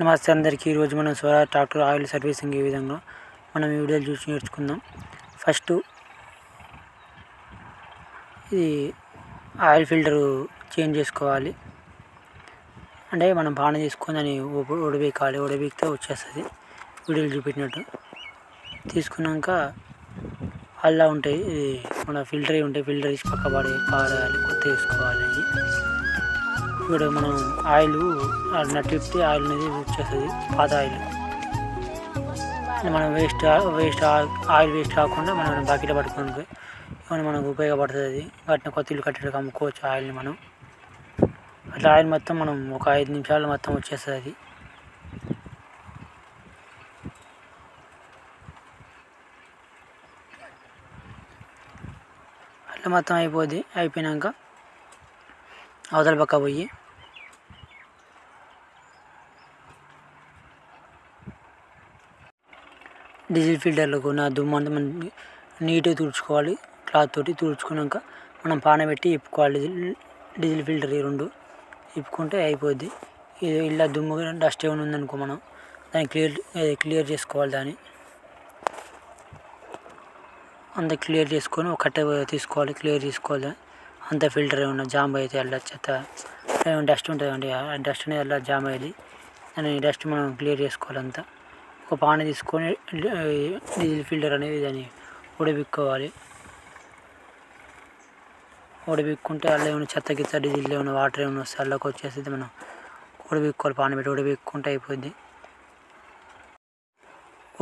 నమస్తే అందరికీ. ఈరోజు మనం స్వరాజ్ ట్రాక్టర్ ఆయిల్ సర్వీసింగ్ ఈ విధంగా మనం ఈ వీడియోలు చూసి నేర్చుకుందాం. ఫస్ట్ ఇది ఆయిల్ ఫిల్టర్ చేంజ్ చేసుకోవాలి. అంటే మనం పాన తీసుకొని దాన్ని ఉడబెక్కాలి. ఉడబెక్కితే వచ్చేస్తుంది వీడియోలు చూపెట్టినట్టు. తీసుకున్నాక అలా ఉంటాయి, ఇది మన ఫిల్టర్ ఉంటాయి. ఫిల్టర్ తీసి పక్క పారేయాలి, కొత్త వేసుకోవాలి. ఇప్పుడు మనం ఆయిల్ నట్టిస్తే ఆయిల్ అనేది వచ్చేస్తుంది, పాత ఆయిల్. మనం ఆయిల్ వేస్ట్ కాకుండా మనం బకెట్లో పట్టుకోనికి ఏమైనా మనకు ఉపయోగపడుతుంది. వాటిని కొత్త ఇల్లు కట్టడానికి అమ్ముకోవచ్చు ఆయిల్ని మనం. అట్లా ఆయిల్ మొత్తం మనం ఒక 5 నిమిషాలు మొత్తం వచ్చేస్తుంది. అది అట్లా మొత్తం అయిపోద్ది. అయిపోయినాక అవతల పక్క పోయి డీజిల్ ఫిల్టర్లకు నా దుమ్ము అంతా మనం నీట్గా తుడుచుకోవాలి. క్లాత్ తోటి తుడుచుకున్నాక మనం పాన పెట్టి ఇప్పుకోవాలి. డీజిల్ ఫిల్టర్ ఈ రెండు ఇప్పుకుంటే అయిపోద్ది. ఇది ఇలా దుమ్ము డస్ట్ ఏమైనా ఉందనుకో మనం దాన్ని క్లియర్ చేసుకోవాలి. దాన్ని అంత క్లియర్ చేసుకొని ఒక కట్టె తీసుకోవాలి, క్లియర్ చేసుకోవాలి. అంత ఫిల్టర్ ఏమన్నా జామ్ అయితే అలా చెత్త డస్ట్ ఉంటుంది అండి, ఆ డస్ట్ అనేది అలా జామ్ అయ్యి దాన్ని డస్ట్ మనం క్లియర్ చేసుకోవాలి. అంతా ఒక పాన తీసుకొని డీజిల్ ఫిల్టర్ అనేది దాన్ని ఉడబెట్టుకోవాలి. ఉడబెట్టుకుంటే అలా ఏమైనా చెత్త గిత్త డీజిల్ ఏమైనా వాటర్ ఏమైనా వస్తే అల్లోకి వచ్చేసి మనం ఉడబెట్టుకోవాలి. పాన పెట్టి ఉడబెట్టుకుంటే అయిపోద్ది.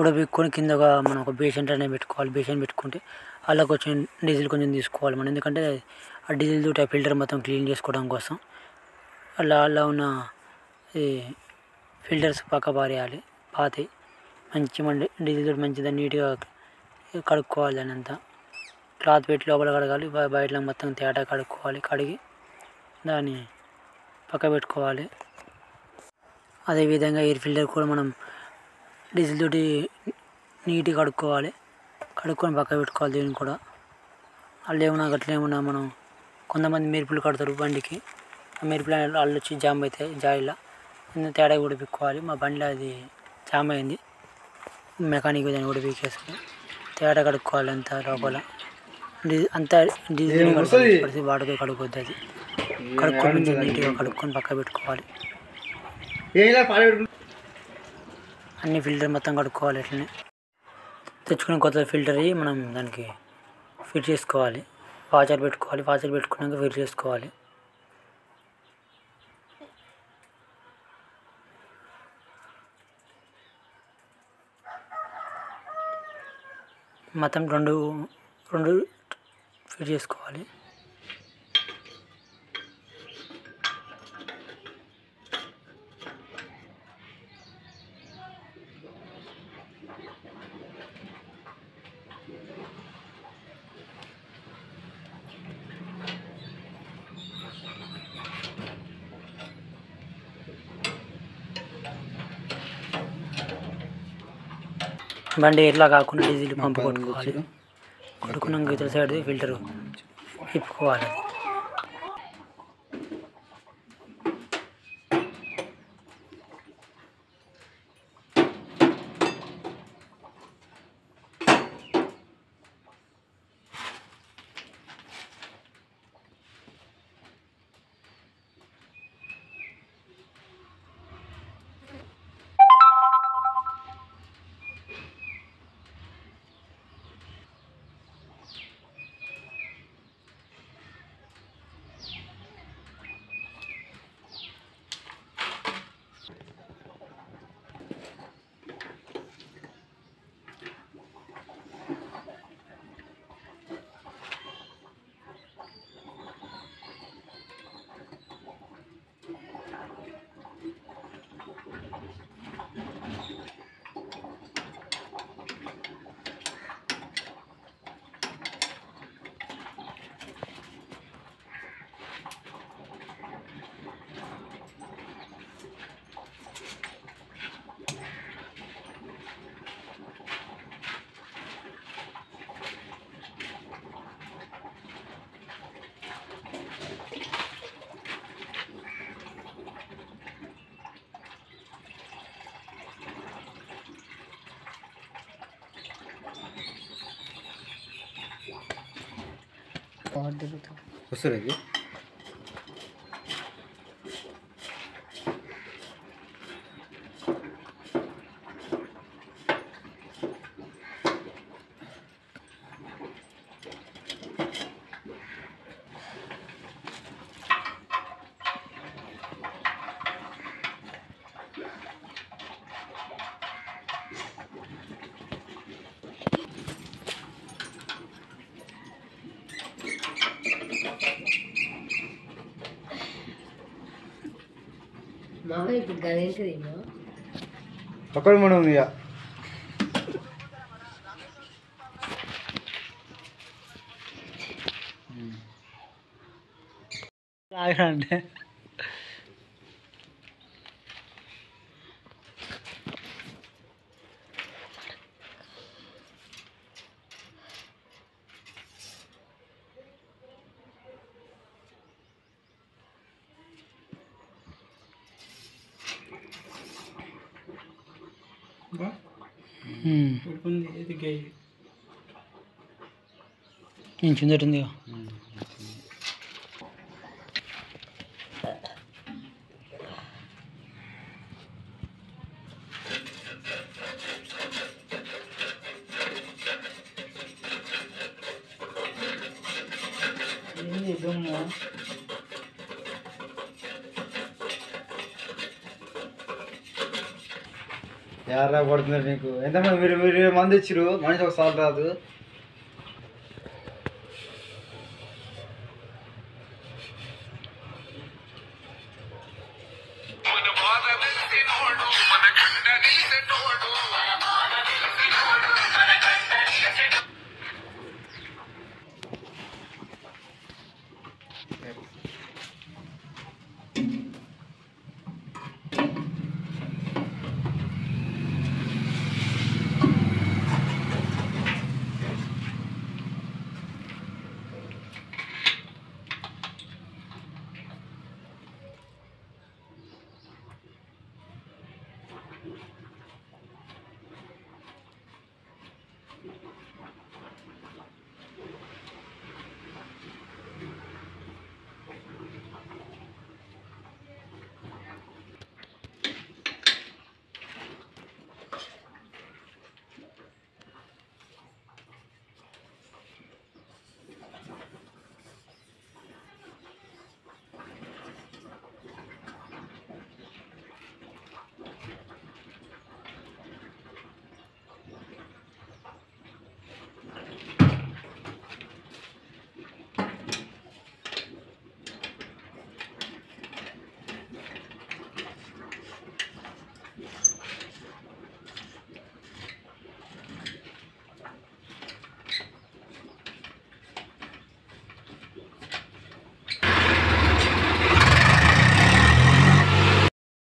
ఉడబెట్టుకొని కిందగా మనం ఒక బేషన్ అనేది పెట్టుకోవాలి. బేషన్ పెట్టుకుంటే అలా కొంచెం డీజిల్ కొంచెం తీసుకోవాలి మనం. ఎందుకంటే ఆ డీజిల్ తోటి ఆ ఫిల్టర్ మొత్తం క్లీన్ చేసుకోవడం కోసం అలా ఉన్న ఈ ఫిల్టర్స్ పక్క పారేయాలి. పాతి మంచి డీజిల్ తోటి మంచిగా నీట్గా కడుక్కోవాలి. దాన్ని అంతా క్లాత్ పెట్టి లోపల కడగాలి, బయటలో మొత్తం తేడా కడుక్కోవాలి. కడిగి దాన్ని పక్క పెట్టుకోవాలి. అదేవిధంగా ఎయిర్ ఫిల్టర్ కూడా మనం డీజిల్ తోటి నీట్గా కడుక్కోవాలి. కడుక్కొని పక్క పెట్టుకోవాలి. దీన్ని కూడా అల్లు ఏమన్నా గట్ల ఏమన్నా మనం కొంతమంది మెరుపులు కడతారు బండికి. ఆ మెరుపులు అల్లు వచ్చి జామ్ అవుతాయి జాయిలో. తేడా ఉడిపిక్కోవాలి. మా బండిలో అది జామ్ అయింది. మెకానిక్ దాన్ని ఉడిపికేసి తేడా కడుక్కోవాలి. అంతా లోపల అంతా డీజిల్ కలిసి వాటర్తో కడుక్కోద్ది. అది కడుక్కొని మంచిగా నీట్గా కడుక్కొని పక్క పెట్టుకోవాలి. అన్ని ఫిల్టర్ మొత్తం కడుక్కోవాలి. అట్లనే తెచ్చుకున్న కొత్త ఫిల్టర్ మనం దానికి ఫిట్ చేసుకోవాలి. వాచర్ పెట్టుకోవాలి. వాచర్ పెట్టుకున్నాక ఫిట్ చేసుకోవాలి. మొత్తం రెండు ఫిట్ చేసుకోవాలి. బండి ఎట్లా కాకుండా డీజిల్ పంపు కొట్టుకోవాలి. కొట్టుకున్నాక ఇతర సైడ్ ఫిల్టర్ తిప్పుకోవాలి. వస్తుంది అక్కడ మనం ఉంది అంటే చిందటుంది యారా పడుతున్నారు నీకు ఎంతమంది మీరు 20 మంది ఇచ్చిరు మనిషి ఒకసారి రాదు